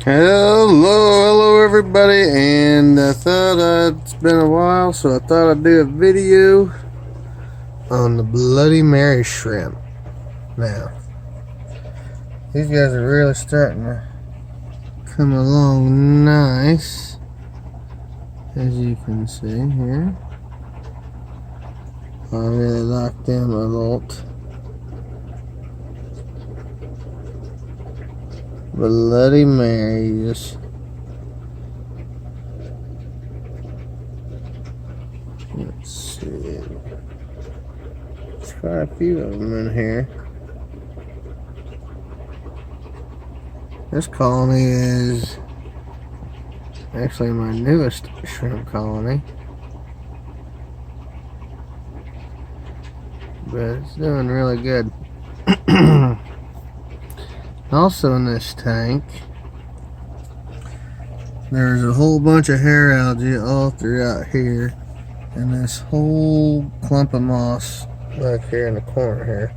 Hello everybody, and I thought it's been a while, so I thought I'd do a video on the Bloody Mary shrimp. Now, these guys are really starting to come along nice, as you can see here. I really like them a lot. Bloody Marys. Let's see. There's quite a few of them in here. This colony is actually my newest shrimp colony, but it's doing really good. Also in this tank, there's a whole bunch of hair algae all throughout here, and this whole clump of moss back here in the corner here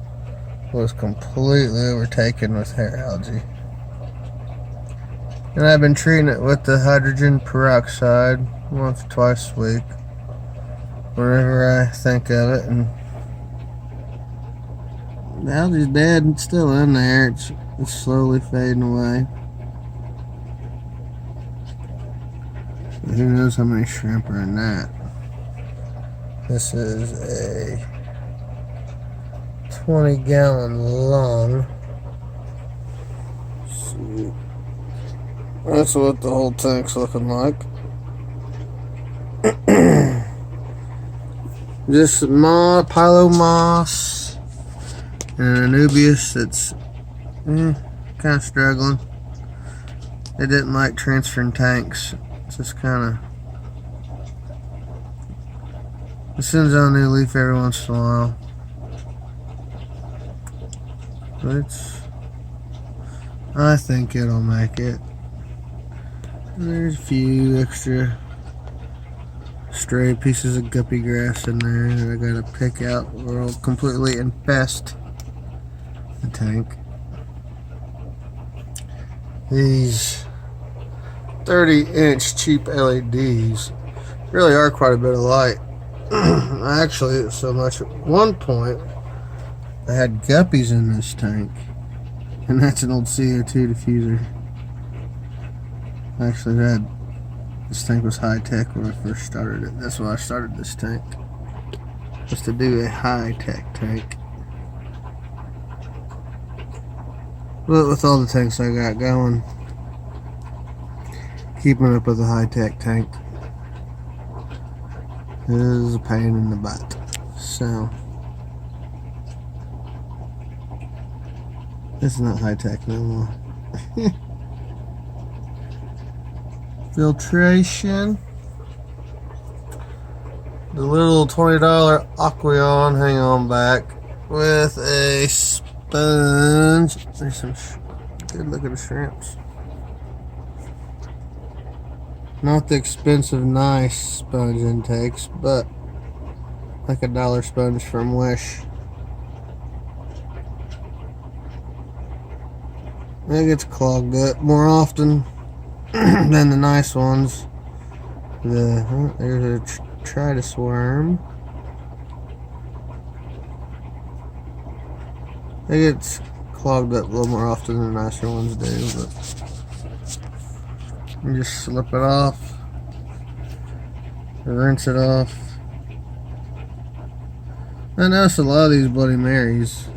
was completely overtaken with hair algae. And I've been treating it with the hydrogen peroxide once or twice a week whenever I think of it, and the algae's dead and still in there. It's slowly fading away. But who knows how many shrimp are in that. This is a 20-gallon long. Let's see. That's what the whole tank's looking like. Just pilo moss and an Anubias that's kind of struggling. They didn't like transferring tanks. It's just kind of, it sends out a new leaf every once in a while. But I think it'll make it. And there's a few extra stray pieces of guppy grass in there that I gotta pick out or it'll completely infest the tank. These 30-inch cheap LEDs really are quite a bit of light. Actually, so much at one point I had guppies in this tank, and that's an old CO2 diffuser. Actually, this tank was high tech when I first started it. That's why I started this tank, was to do a high tech tank. But with all the tanks I got going, keeping up with a high-tech tank is a pain in the butt. So, it's not high-tech no more. Filtration. The little $20 Aqueon hang on back with a sponge. There's some good looking shrimps. Not the expensive nice sponge intakes, but like a dollar sponge from Wish. It gets clogged up more often than the nice ones. There's a Tritus worm. It gets clogged up a little more often than the nicer ones do, but you just slip it off, rinse it off. I notice a lot of these Bloody Marys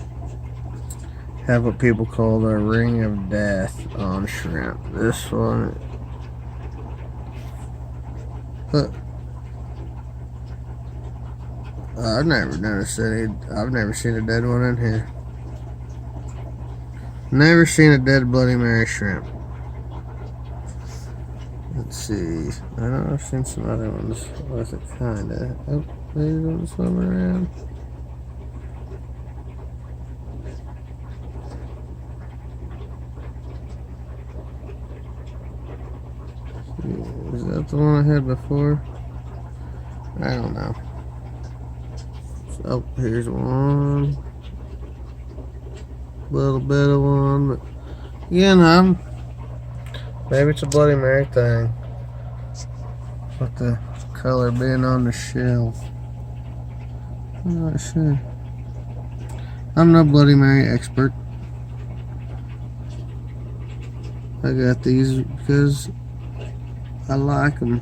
have what people call the ring of death on shrimp. This one, but I've never noticed any. I've never seen a dead one in here. Never seen a dead Bloody Mary shrimp. Let's see. I know I've seen some other ones with it, kinda. Oh, these ones swim around. Is that the one I had before? I don't know. So, here's one. Little bit of one, but again, I'm Maybe it's a Bloody Mary thing. With the color being on the shell. I'm not sure. I'm no Bloody Mary expert. I got these because I like them.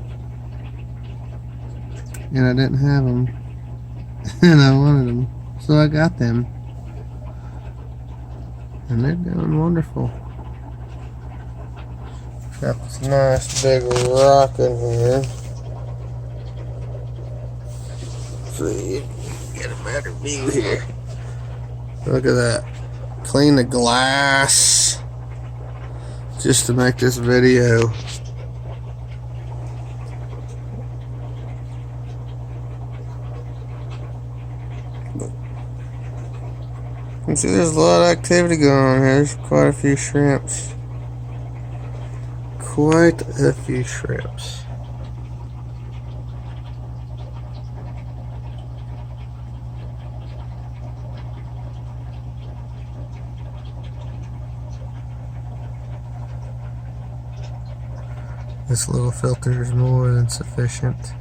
And I didn't have them. And I wanted them. So I got them. And they're doing wonderful. Got this nice big rock in here. So you get a better view here. Look at that. Clean the glass just to make this video. You can see there's a lot of activity going on here. There's quite a few shrimps. Quite a few shrimps. This little filter is more than sufficient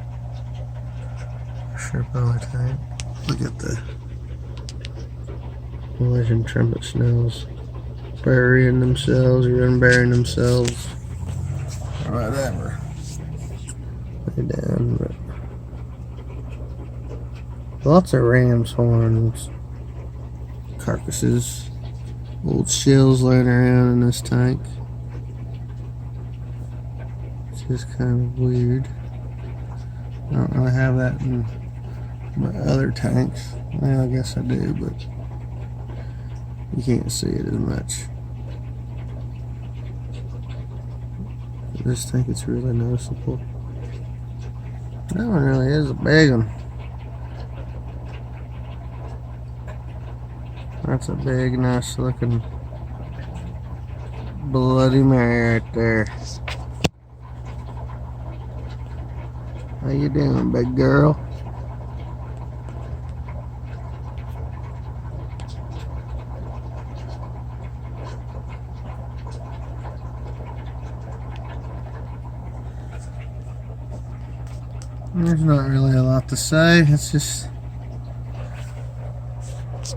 for shrimp on the tank. Look at the Malaysian trumpet snails burying themselves or unburying themselves or whatever. Lay down, but lots of ram's horns, carcasses, old shells laying around in this tank. It's just kind of weird. I don't really have that in my other tanks. Well, I guess I do, but you can't see it as much. This tank, it's really noticeable. That one really is a big one. That's a big, nice looking Bloody Mary right there. How you doing, big girl? There's not really a lot to say. It's just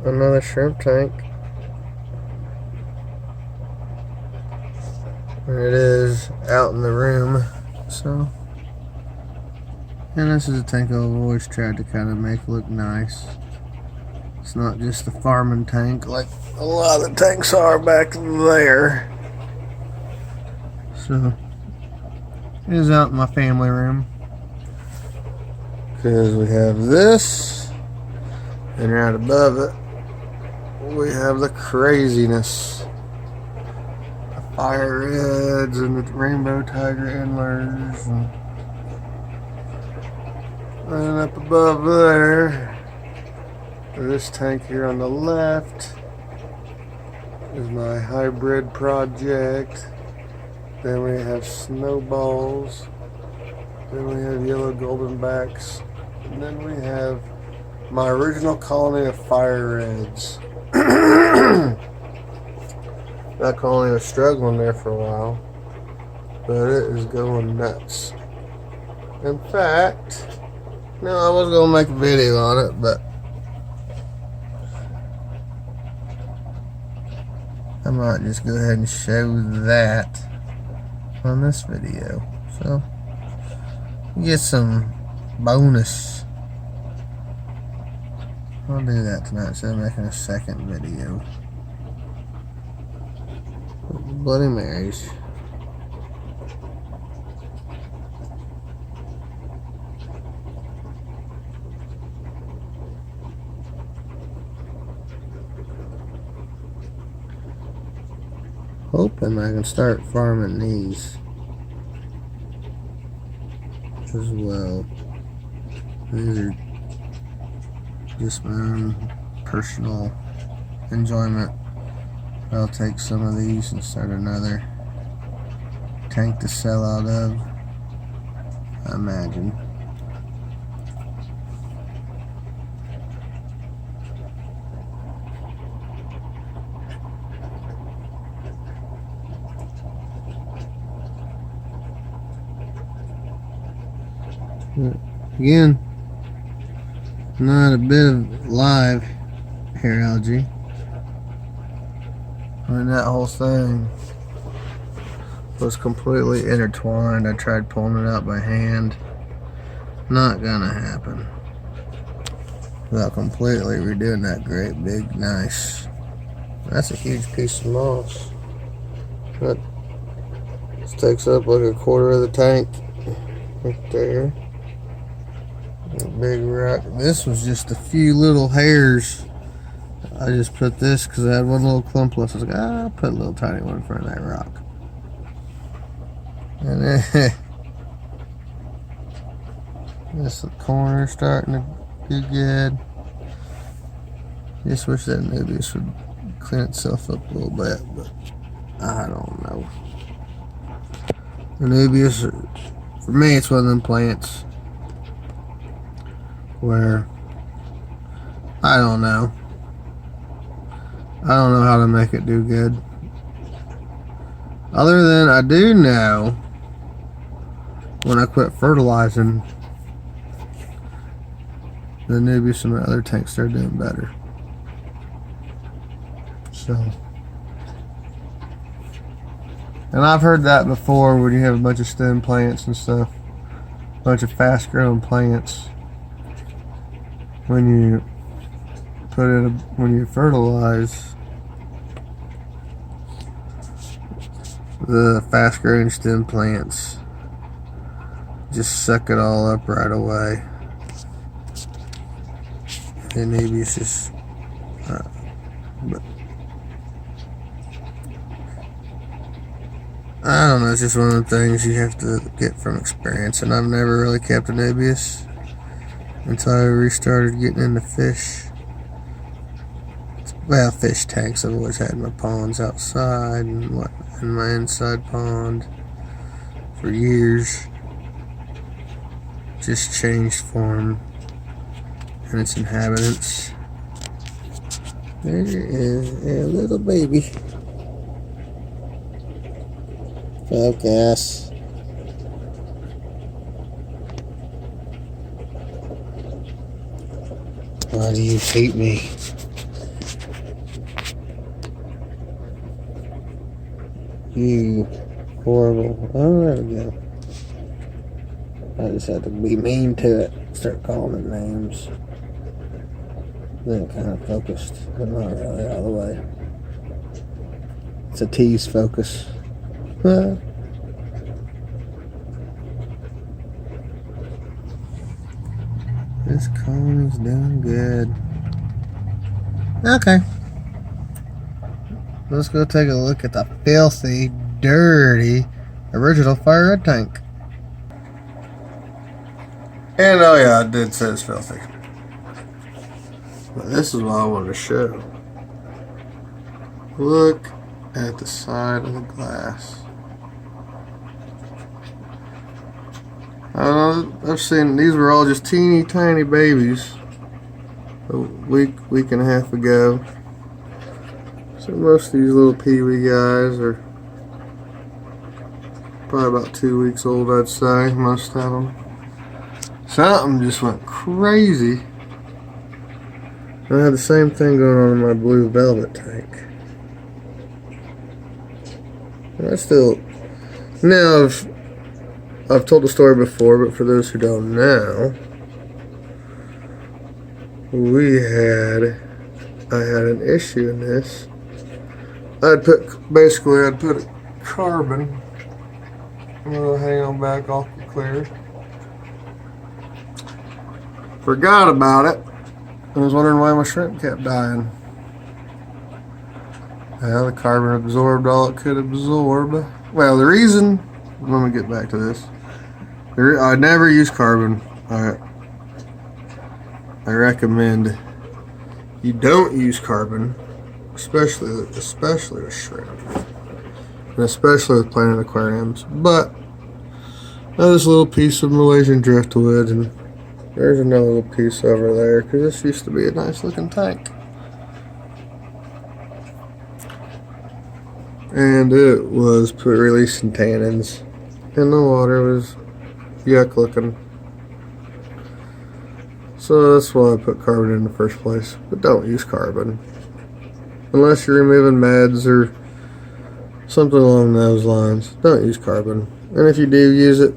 another shrimp tank. And it is out in the room, so. And this is a tank I've always tried to kind of make look nice. It's not just a farming tank like a lot of tanks are back there. So, it is out in my family room. Because we have this, and right above it, we have the craziness. The fire reds and the rainbow tiger endlers. And up above there, this tank here on the left is my hybrid project. Then we have snowballs. Then we have yellow golden backs. And then we have my original colony of fire reds. That colony was struggling there for a while, but it is going nuts. In fact, no, I was going to make a video on it, but I might just go ahead and show that on this video. So, you get some bonus. I'll do that tonight instead of making a second video. Bloody Marys. Hoping I can start farming these as well. These are just my own personal enjoyment. I'll take some of these and start another tank to sell out of, I imagine. Again, not a bit of live hair algae. I mean, that whole thing was completely intertwined. I tried pulling it out by hand. Not gonna happen. Without completely redoing that great big nice. That's a huge piece of moss. That takes up like a quarter of the tank right there. That big rock. This was just a few little hairs. I just put this because I had one little clump left. I was like, I'll put a little tiny one in front of that rock. And then this corner starting to do good. Just wish that Nubius would clean itself up a little bit, but I don't know. The Nubius, for me, it's one of them plants where I don't know. I don't know how to make it do good. Other than I do know when I quit fertilizing, the Nubius and my other tanks started doing better. So, and I've heard that before when you have a bunch of stem plants and stuff, a bunch of fast growing plants. When you when you fertilize, the fast growing stem plants just suck it all up right away. And maybe it's just, but I don't know, it's just one of the things you have to get from experience. And I've never really kept a Nubius until I restarted getting into fish. Well, fish tanks. I've always had my ponds outside and in my inside pond for years. Just changed form and its inhabitants. There is a little baby. Focus. Why do you hate me? You horrible. Oh, there we go. I just had to be mean to it. Start calling it names. Then it kind of focused, but not really all the way. It's a tease focus. This colony's doing good. Okay. Let's go take a look at the filthy, dirty, original fire red tank. And oh yeah, I did say it's filthy. But this is what I wanted to show. Look at the side of the glass. I've seen these were all just teeny tiny babies a week and a half ago. So most of these little peewee guys are probably about 2 weeks old, I'd say, most of them. Something just went crazy. I had the same thing going on in my blue velvet tank. And I still, now I've told the story before, but for those who don't know, I had an issue in this. I'd put a carbon. I'm gonna hang on back off the clear. Forgot about it. I was wondering why my shrimp kept dying. Well, the carbon absorbed all it could absorb. Well, the reason, let me get back to this. I never use carbon. I recommend you don't use carbon, especially with shrimp, and especially with planet aquariums. But this little piece of Malaysian driftwood, and there's another little piece over there, because this used to be a nice looking tank. And it was releasing tannins, and the water was yuck looking. So that's why I put carbon in the first place. But don't use carbon unless you're removing meds or something along those lines. Don't use carbon. And if you do use it,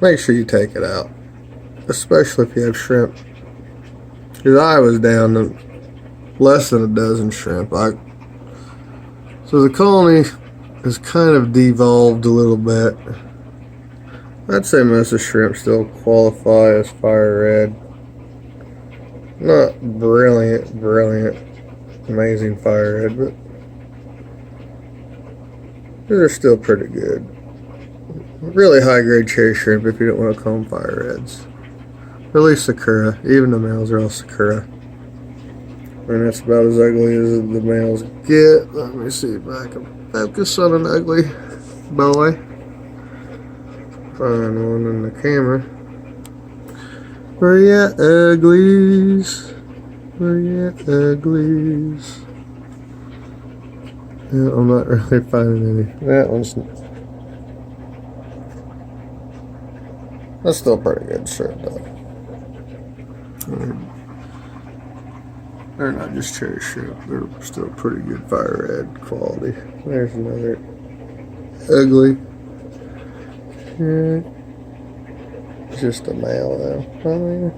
make sure you take it out, especially if you have shrimp. Because I was down to less than a dozen shrimp. So the colony has kind of devolved a little bit. I'd say most of the shrimp still qualify as fire red. Not brilliant, amazing fire red, but they're still pretty good. Really high grade cherry shrimp if you don't want to call them fire reds. At least Sakura. Even the males are all Sakura. And that's about as ugly as the males get. Let me see if I can focus on an ugly boy. Find one in the camera. Where you at, uglies? Where you at, uglies? Yeah, I'm not really finding any. That one's... That's still pretty good shrimp though. They're not just cherry shrimp, they're still pretty good fire red quality. There's another ugly. Just a male though. I mean,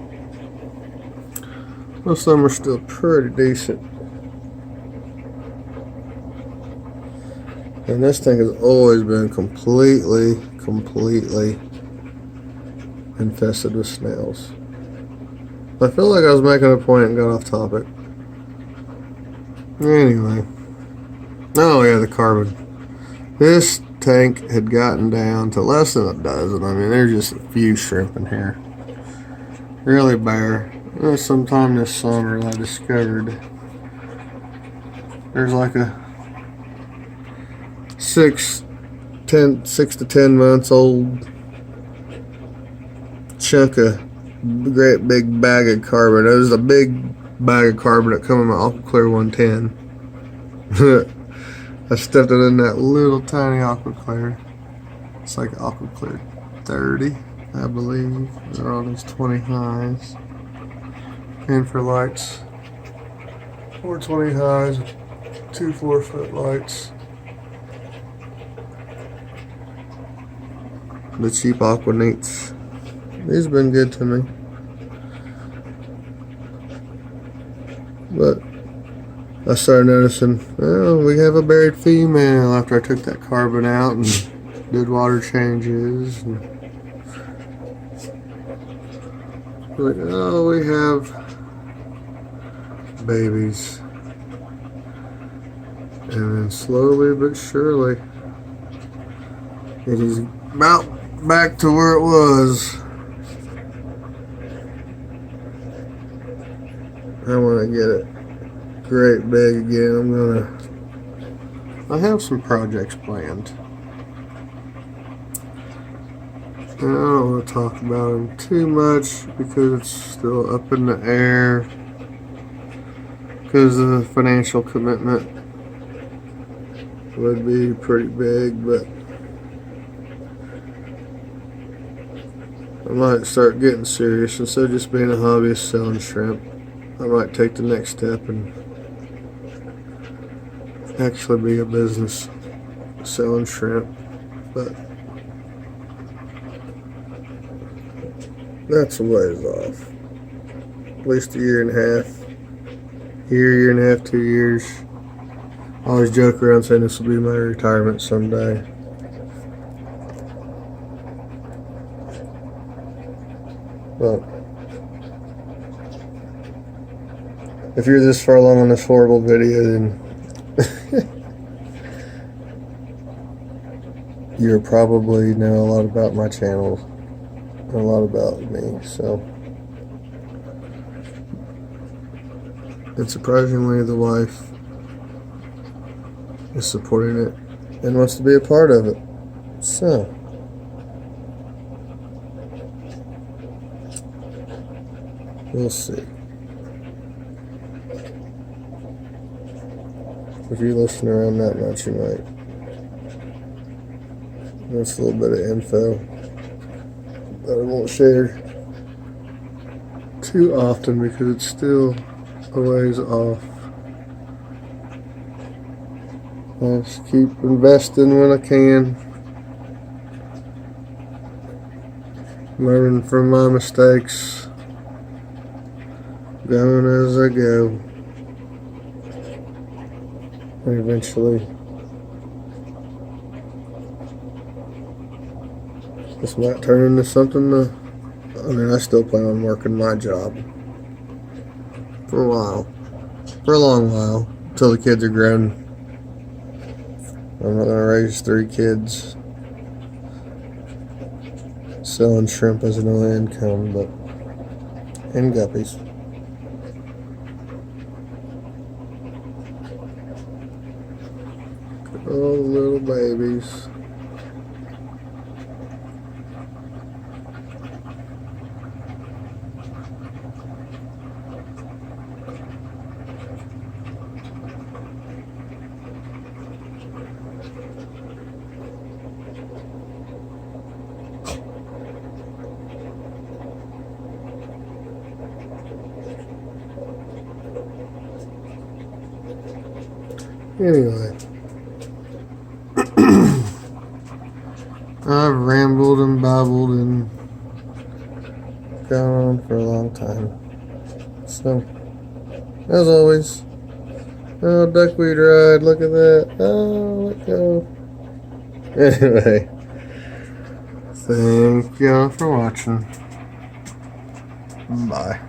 most of them are still pretty decent. And this thing has always been completely infested with snails. I feel like I was making a point and got off topic. Anyway. Oh yeah, the carbon. This tank had gotten down to less than a dozen. I mean, there's just a few shrimp in here. Really bare. Sometime this summer I discovered there's like a 6 to 10 months old chunk of great big bag of carbon. It was a big bag of carbon that come in my Aqua Clear 110. I stuffed it in that little tiny Aqua Clear. It's like Aqua Clear 30, I believe. They're on these 20 highs. And for lights, 420 highs, 2 4-foot lights. The cheap Aqua Neats. These have been good to me. But I started noticing, oh, we have a buried female after I took that carbon out and did water changes. And like, oh, we have babies. And then slowly but surely, it is about back to where it was. I want to get it great big again. I have some projects planned. And I don't want to talk about them too much because it's still up in the air because the financial commitment would be pretty big, but I might start getting serious. Instead of just being a hobbyist selling shrimp, I might take the next step and actually be a business selling shrimp. But that's a ways off. At least a year and a half. Year and a half, 2 years. I always joke around saying this will be my retirement someday. But if you're this far along on this horrible video, then you probably know a lot about my channel and a lot about me. So, and surprisingly, the wife is supporting it and wants to be a part of it. So, we'll see. If you listen around that much, you might. That's a little bit of info that I won't share too often because it's still a ways off. I just keep investing when I can, learning from my mistakes, going as I go, and eventually this might turn into something. I still plan on working my job for a while, for a long while, until the kids are grown. I'm not gonna raise 3 kids selling shrimp as an only income, and guppies. All the little babies. Anyway, I've rambled and babbled and gone on for a long time. So, as always, oh, duckweed ride, look at that. Oh, let go. Anyway, thank y'all for watching. Bye.